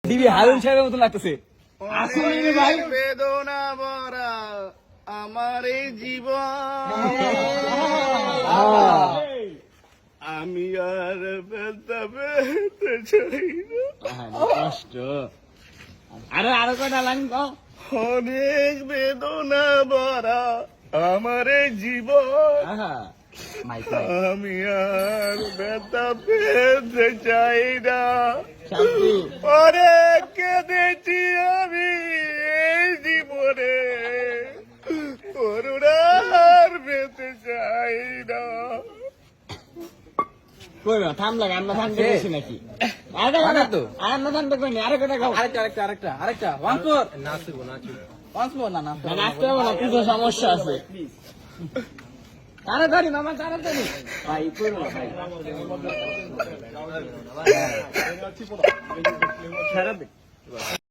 দিবি হারুন সাহেবের মতন লাগতেছে। আসলে ভাই বেদনা ভরা আমার এই জীবন, আমি আর ব্যথা পেতে চাই না। কষ্ট আরো কটা লাইন কও। অনেক বেদনা ভরা আমার এই জীবন, আমি আর ব্যথা পেতে চাই না। অনেক কেঁদেছি আমি এই জীবনে, করুণা আর পেতে চাই না। থাম লাগে আমরা থামতে গেছি নাকি? আমরা থামতে কইনি, আরো কটা খাও। আরেকটা নাচতে হবে না, কিছু সমস্যা আছে। তাড়াতাড়ি মামা, তাড়াতাড়ি ভাই, ভাই